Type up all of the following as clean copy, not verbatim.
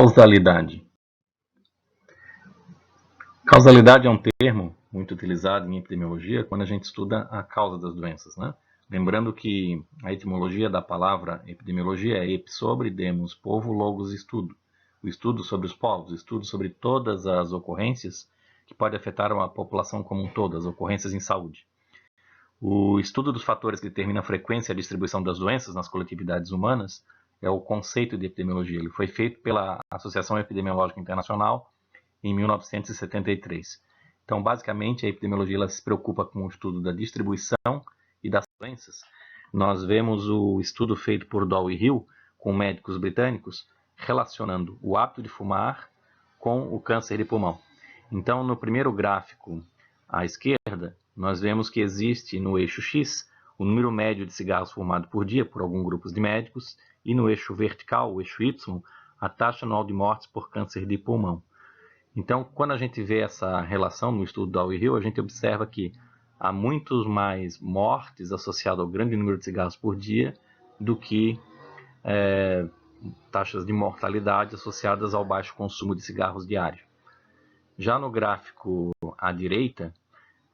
Causalidade. Causalidade é um termo muito utilizado em epidemiologia quando a gente estuda a causa das doenças, né? Lembrando que a etimologia da palavra epidemiologia é ep sobre, demos, povo, logos, estudo. O estudo sobre os povos, o estudo sobre todas as ocorrências que podem afetar a população como um todo, as ocorrências em saúde. O estudo dos fatores que determinam a frequência e a distribuição das doenças nas coletividades humanas é o conceito de epidemiologia. Ele foi feito pela Associação Epidemiológica Internacional em 1973. Então, basicamente, a epidemiologia ela se preocupa com o estudo da distribuição e das doenças. Nós vemos o estudo feito por Dow e Hill com médicos britânicos relacionando o hábito de fumar com o câncer de pulmão. Então, no primeiro gráfico à esquerda, nós vemos que existe no eixo X o número médio de cigarros fumados por dia por alguns grupos de médicos e no eixo vertical, o eixo Y, a taxa anual de mortes por câncer de pulmão. Então, quando a gente vê essa relação no estudo Dow e Hill, a gente observa que há muitos mais mortes associadas ao grande número de cigarros por dia do que taxas de mortalidade associadas ao baixo consumo de cigarros diário. Já no gráfico à direita,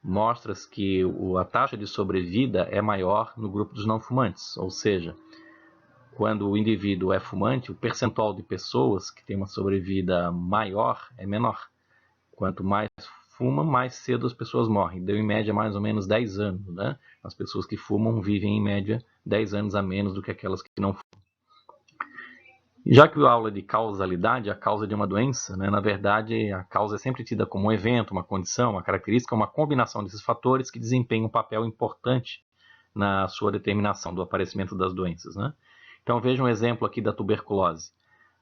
mostra que a taxa de sobrevida é maior no grupo dos não fumantes, ou seja, quando o indivíduo é fumante, o percentual de pessoas que tem uma sobrevida maior é menor. Quanto mais fuma, mais cedo as pessoas morrem. Deu em média mais ou menos 10 anos. Né? As pessoas que fumam vivem em média 10 anos a menos do que aquelas que não fumam. Já que a aula de causalidade, a causa de uma doença, né, na verdade a causa é sempre tida como um evento, uma condição, uma característica, uma combinação desses fatores que desempenham um papel importante na sua determinação do aparecimento das doenças. Né? Então veja um exemplo aqui da tuberculose.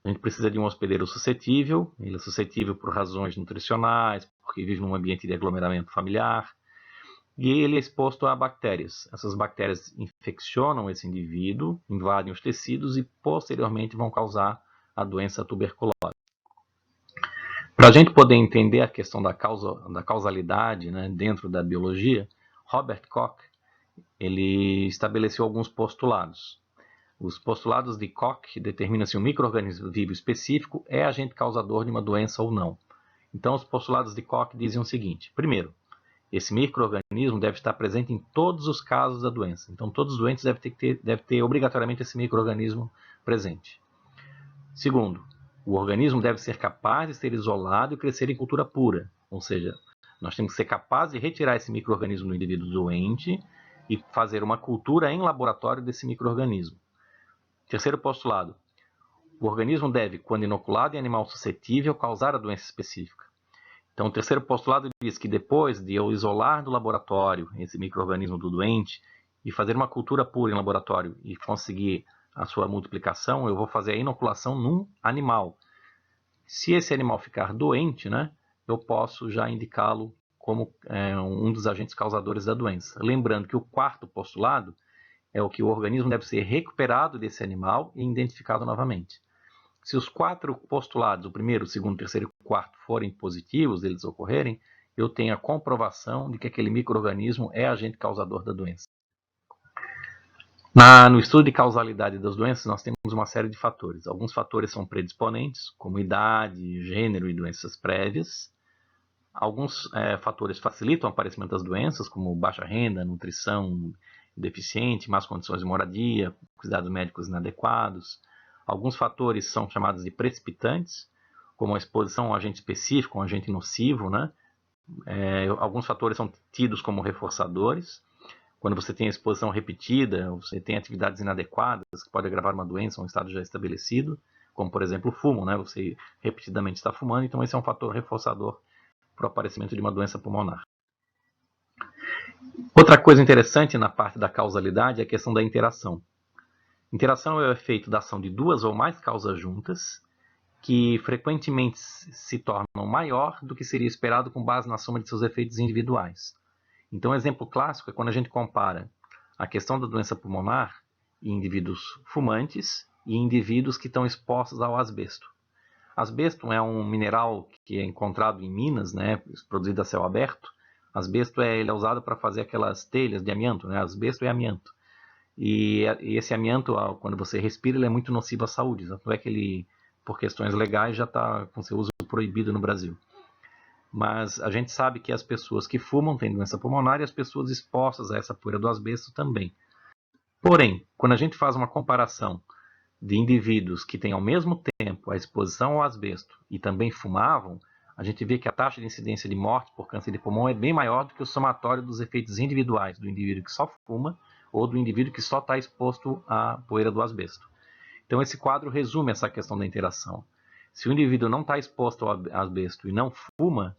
A gente precisa de um hospedeiro suscetível, ele é suscetível por razões nutricionais, porque vive num ambiente de aglomeramento familiar, e ele é exposto a bactérias. Essas bactérias infeccionam esse indivíduo, invadem os tecidos e posteriormente vão causar a doença tuberculose. Para a gente poder entender a questão da causalidade, né, dentro da biologia, Robert Koch ele estabeleceu alguns postulados. Os postulados de Koch determinam se um micro-organismo vivo específico é agente causador de uma doença ou não. Então, os postulados de Koch dizem o seguinte. Primeiro, esse micro-organismo deve estar presente em todos os casos da doença. Então, todos os doentes devem ter obrigatoriamente esse micro-organismo presente. Segundo, o organismo deve ser capaz de ser isolado e crescer em cultura pura. Ou seja, nós temos que ser capazes de retirar esse micro-organismo do indivíduo doente e fazer uma cultura em laboratório desse micro-organismo. Terceiro postulado, o organismo deve, quando inoculado em animal suscetível, causar a doença específica. Então, o terceiro postulado diz que depois de eu isolar do laboratório esse micro-organismo do doente e fazer uma cultura pura em laboratório e conseguir a sua multiplicação, eu vou fazer a inoculação num animal. Se esse animal ficar doente, né, eu posso já indicá-lo como um dos agentes causadores da doença. Lembrando que o quarto postulado é o que o organismo deve ser recuperado desse animal e identificado novamente. Se os quatro postulados, o primeiro, o segundo, o terceiro e o quarto, forem positivos, eles ocorrerem, eu tenho a comprovação de que aquele micro-organismo é agente causador da doença. No estudo de causalidade das doenças, nós temos uma série de fatores. Alguns fatores são predisponentes, como idade, gênero e doenças prévias. Alguns fatores facilitam o aparecimento das doenças, como baixa renda, nutrição deficiente, más condições de moradia, cuidados médicos inadequados. Alguns fatores são chamados de precipitantes, como a exposição a um agente específico, um agente nocivo. Né? Alguns fatores são tidos como reforçadores. Quando você tem a exposição repetida, você tem atividades inadequadas que podem agravar uma doença, um estado já estabelecido, como por exemplo o fumo. Né? Você repetidamente está fumando, então esse é um fator reforçador para o aparecimento de uma doença pulmonar. Outra coisa interessante na parte da causalidade é a questão da interação. Interação é o efeito da ação de duas ou mais causas juntas, que frequentemente se tornam maior do que seria esperado com base na soma de seus efeitos individuais. Então, um exemplo clássico é quando a gente compara a questão da doença pulmonar em indivíduos fumantes e indivíduos que estão expostos ao asbesto. Asbesto é um mineral que é encontrado em minas, né, produzido a céu aberto. Asbesto ele é usado para fazer aquelas telhas de amianto, né? Asbesto é amianto. E esse amianto, quando você respira, ele é muito nocivo à saúde. Tanto é que ele por questões legais, já está com seu uso proibido no Brasil. Mas a gente sabe que as pessoas que fumam têm doença pulmonar e as pessoas expostas a essa poeira do asbesto também. Porém, quando a gente faz uma comparação de indivíduos que têm ao mesmo tempo a exposição ao asbesto e também fumavam, a gente vê que a taxa de incidência de morte por câncer de pulmão é bem maior do que o somatório dos efeitos individuais do indivíduo que só fuma ou do indivíduo que só está exposto à poeira do asbesto. Então esse quadro resume essa questão da interação. Se o indivíduo não está exposto ao asbesto e não fuma,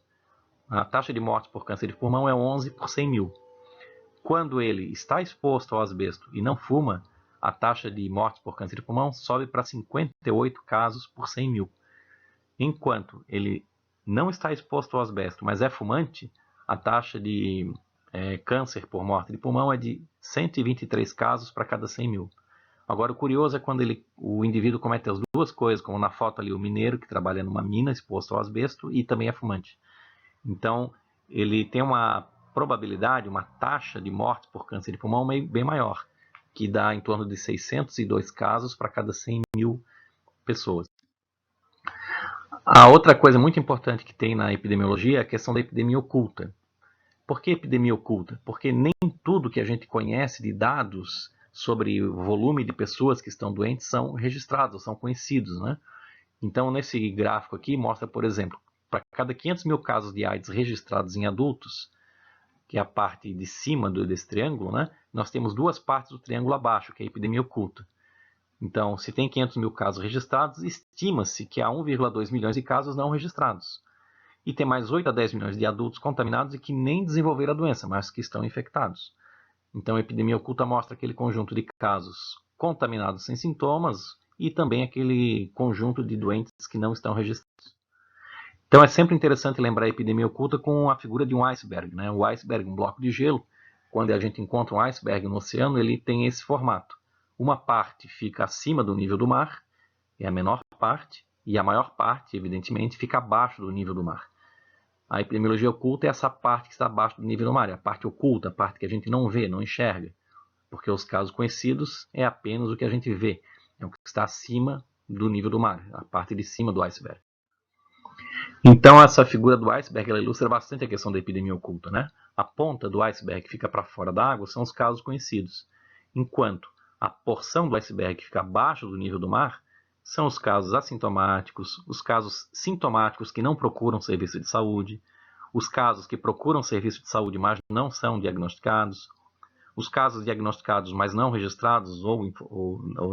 a taxa de morte por câncer de pulmão é 11 por 100 mil. Quando ele está exposto ao asbesto e não fuma, a taxa de morte por câncer de pulmão sobe para 58 casos por 100 mil. Enquanto ele não está exposto ao asbesto, mas é fumante, a taxa de câncer por morte de pulmão é de 123 casos para cada 100 mil. Agora, o curioso é quando o indivíduo comete as duas coisas, como na foto ali o mineiro que trabalha numa mina exposto ao asbesto e também é fumante. Então, ele tem uma probabilidade, uma taxa de morte por câncer de pulmão bem maior, que dá em torno de 602 casos para cada 100 mil pessoas. A outra coisa muito importante que tem na epidemiologia é a questão da epidemia oculta. Por que epidemia oculta? Porque nem tudo que a gente conhece de dados sobre o volume de pessoas que estão doentes são registrados, são conhecidos, né? Então, nesse gráfico aqui, mostra, por exemplo, para cada 500 mil casos de AIDS registrados em adultos, que é a parte de cima desse triângulo, né? Nós temos duas partes do triângulo abaixo, que é a epidemia oculta. Então, se tem 500 mil casos registrados, estima-se que há 1,2 milhões de casos não registrados. E tem mais 8 a 10 milhões de adultos contaminados e que nem desenvolveram a doença, mas que estão infectados. Então, a epidemia oculta mostra aquele conjunto de casos contaminados sem sintomas e também aquele conjunto de doentes que não estão registrados. Então, é sempre interessante lembrar a epidemia oculta com a figura de um iceberg, né? O iceberg, um bloco de gelo, quando a gente encontra um iceberg no oceano, ele tem esse formato. Uma parte fica acima do nível do mar, é a menor parte, e a maior parte, evidentemente, fica abaixo do nível do mar. A epidemiologia oculta é essa parte que está abaixo do nível do mar, é a parte oculta, a parte que a gente não vê, não enxerga. Porque os casos conhecidos é apenas o que a gente vê, é o que está acima do nível do mar, a parte de cima do iceberg. Então essa figura do iceberg ela ilustra bastante a questão da epidemia oculta, né? A ponta do iceberg que fica para fora da água são os casos conhecidos, enquanto a porção do iceberg que fica abaixo do nível do mar são os casos assintomáticos, os casos sintomáticos que não procuram serviço de saúde, os casos que procuram serviço de saúde, mas não são diagnosticados, os casos diagnosticados, mas não registrados ou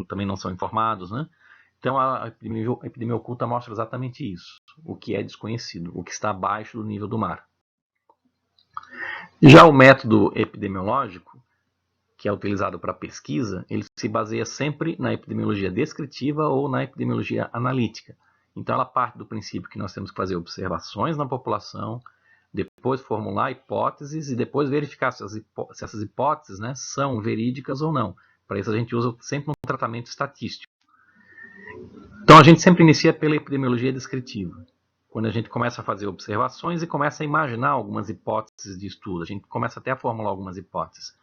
também não são informados, né? Então, a epidemia oculta mostra exatamente isso, o que é desconhecido, o que está abaixo do nível do mar. Já o método epidemiológico, que é utilizado para pesquisa, ele se baseia sempre na epidemiologia descritiva ou na epidemiologia analítica. Então, ela parte do princípio que nós temos que fazer observações na população, depois formular hipóteses e depois verificar se essas hipóteses, né, são verídicas ou não. Para isso, a gente usa sempre um tratamento estatístico. Então, a gente sempre inicia pela epidemiologia descritiva, quando a gente começa a fazer observações e começa a imaginar algumas hipóteses de estudo. A gente começa até a formular algumas hipóteses.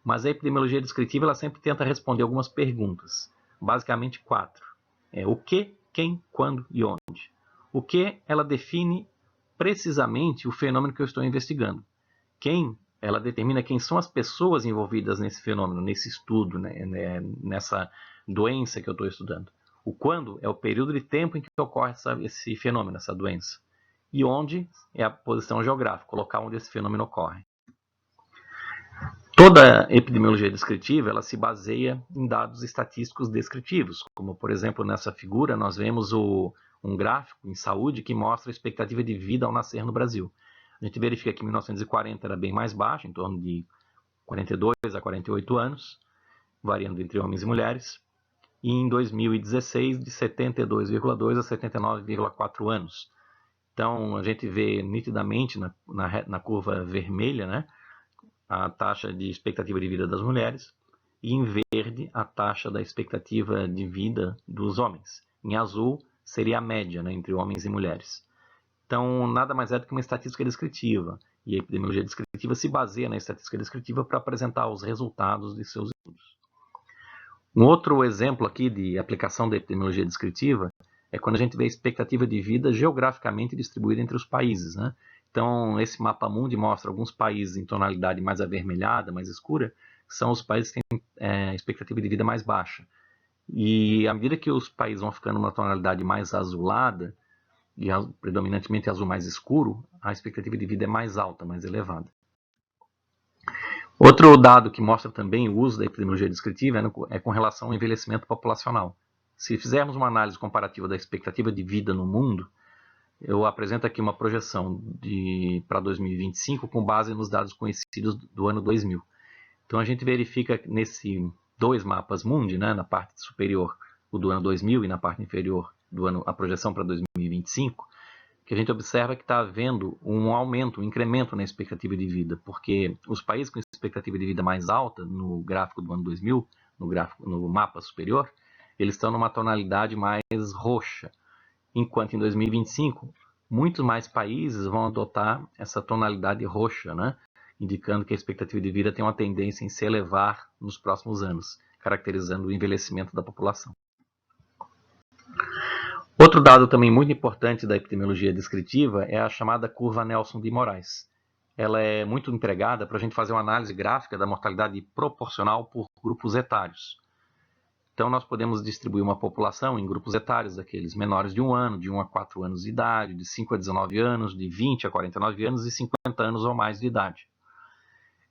Mas a epidemiologia descritiva ela sempre tenta responder algumas perguntas, basicamente 4. O que, quem, quando e onde. O que ela define precisamente o fenômeno que eu estou investigando. Quem, ela determina quem são as pessoas envolvidas nesse fenômeno, nesse estudo, né, nessa doença que eu estou estudando. O quando é o período de tempo em que ocorre esse fenômeno, essa doença. E onde é a posição geográfica, o local onde esse fenômeno ocorre. Toda epidemiologia descritiva ela se baseia em dados estatísticos descritivos, como por exemplo nessa figura nós vemos um gráfico em saúde que mostra a expectativa de vida ao nascer no Brasil. A gente verifica que em 1940 era bem mais baixo, em torno de 42 a 48 anos, variando entre homens e mulheres, e em 2016 de 72,2 a 79,4 anos. Então a gente vê nitidamente na curva vermelha, né, a taxa de expectativa de vida das mulheres, e em verde a taxa da expectativa de vida dos homens. Em azul seria a média, né, entre homens e mulheres. Então, nada mais é do que uma estatística descritiva, e a epidemiologia descritiva se baseia na estatística descritiva para apresentar os resultados de seus estudos. Um outro exemplo aqui de aplicação da epidemiologia descritiva é quando a gente vê a expectativa de vida geograficamente distribuída entre os países, né? Então, esse mapa mundi mostra alguns países em tonalidade mais avermelhada, mais escura, que são os países que têm expectativa de vida mais baixa. E à medida que os países vão ficando numa tonalidade mais azulada, e predominantemente azul mais escuro, a expectativa de vida é mais alta, mais elevada. Outro dado que mostra também o uso da epidemiologia descritiva é com relação ao envelhecimento populacional. Se fizermos uma análise comparativa da expectativa de vida no mundo, eu apresento aqui uma projeção para 2025 com base nos dados conhecidos do ano 2000. Então a gente verifica nesses dois mapas mundi, né, na parte superior o do ano 2000 e na parte inferior a projeção para 2025, que a gente observa que está havendo um aumento, um incremento na expectativa de vida, porque os países com expectativa de vida mais alta, no gráfico do ano 2000, no mapa superior, eles estão numa tonalidade mais roxa, enquanto em 2025, muitos mais países vão adotar essa tonalidade roxa, né? Indicando que a expectativa de vida tem uma tendência em se elevar nos próximos anos, caracterizando o envelhecimento da população. Outro dado também muito importante da epidemiologia descritiva é a chamada curva Nelson de Moraes. Ela é muito empregada para a gente fazer uma análise gráfica da mortalidade proporcional por grupos etários. Então, nós podemos distribuir uma população em grupos etários, daqueles menores de 1 ano, de 1 a 4 anos de idade, de 5 a 19 anos, de 20 a 49 anos e 50 anos ou mais de idade.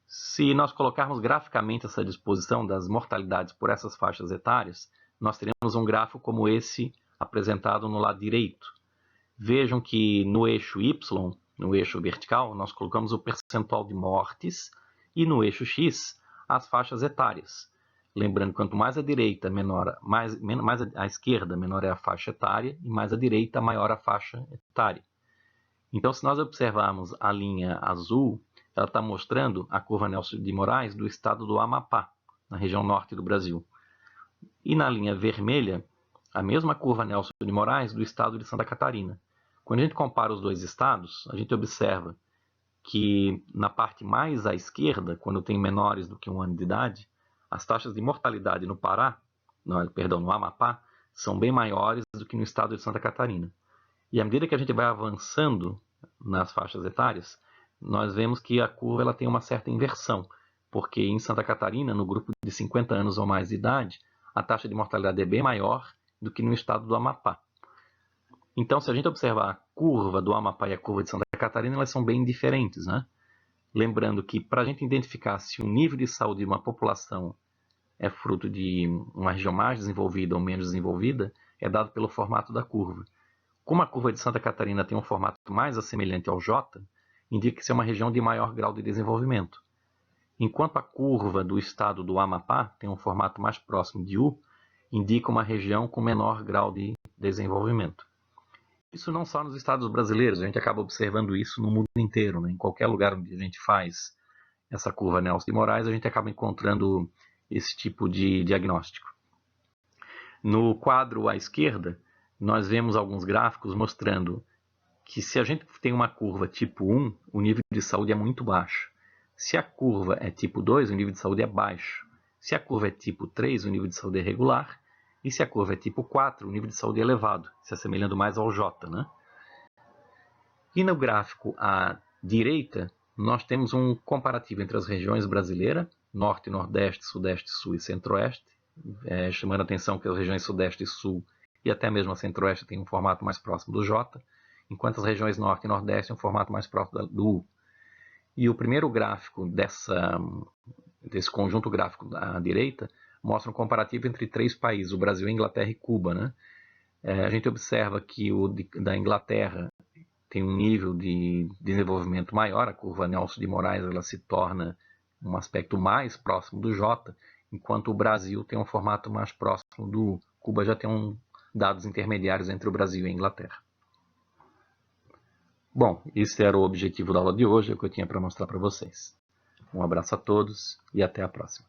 Se nós colocarmos graficamente essa disposição das mortalidades por essas faixas etárias, nós teremos um gráfico como esse apresentado no lado direito. Vejam que no eixo Y, no eixo vertical, nós colocamos o percentual de mortes e no eixo X, as faixas etárias. Lembrando, quanto mais à direita, mais à esquerda, menor é a faixa etária, e mais à direita, maior a faixa etária. Então, se nós observarmos a linha azul, ela está mostrando a curva Nelson de Moraes do estado do Amapá, na região norte do Brasil. E na linha vermelha, a mesma curva Nelson de Moraes do estado de Santa Catarina. Quando a gente compara os dois estados, a gente observa que na parte mais à esquerda, quando tem menores do que 1 ano de idade, as taxas de mortalidade no no Amapá, são bem maiores do que no estado de Santa Catarina. E à medida que a gente vai avançando nas faixas etárias, nós vemos que a curva ela tem uma certa inversão, porque em Santa Catarina, no grupo de 50 anos ou mais de idade, a taxa de mortalidade é bem maior do que no estado do Amapá. Então, se a gente observar a curva do Amapá e a curva de Santa Catarina, elas são bem diferentes, né? Lembrando que para a gente identificar se o nível de saúde de uma população é fruto de uma região mais desenvolvida ou menos desenvolvida, é dado pelo formato da curva. Como a curva de Santa Catarina tem um formato mais assemelhante ao J, indica que isso é uma região de maior grau de desenvolvimento. Enquanto a curva do estado do Amapá tem um formato mais próximo de U, indica uma região com menor grau de desenvolvimento. Isso não só nos estados brasileiros, a gente acaba observando isso no mundo inteiro, né? Em qualquer lugar onde a gente faz essa curva Nelson de Moraes, a gente acaba encontrando esse tipo de diagnóstico. No quadro à esquerda, nós vemos alguns gráficos mostrando que se a gente tem uma curva tipo 1, o nível de saúde é muito baixo. Se a curva é tipo 2, o nível de saúde é baixo. Se a curva é tipo 3, o nível de saúde é regular. E se a curva é tipo 4, o nível de saúde é elevado, se assemelhando mais ao J, né? E no gráfico à direita, nós temos um comparativo entre as regiões brasileiras, Norte, Nordeste, Sudeste, Sul e Centro-Oeste, chamando a atenção que as regiões Sudeste e Sul e até mesmo a Centro-Oeste têm um formato mais próximo do J, enquanto as regiões Norte e Nordeste têm um formato mais próximo do U. E o primeiro gráfico desse conjunto gráfico à direita mostra um comparativo entre 3 países, o Brasil, a Inglaterra e Cuba, né? A gente observa que o da Inglaterra tem um nível de desenvolvimento maior, a curva Nelson de Moraes ela se torna um aspecto mais próximo do J, enquanto o Brasil tem um formato mais próximo do U. Cuba já tem dados intermediários entre o Brasil e a Inglaterra. Bom, esse era o objetivo da aula de hoje, é o que eu tinha para mostrar para vocês. Um abraço a todos e até a próxima.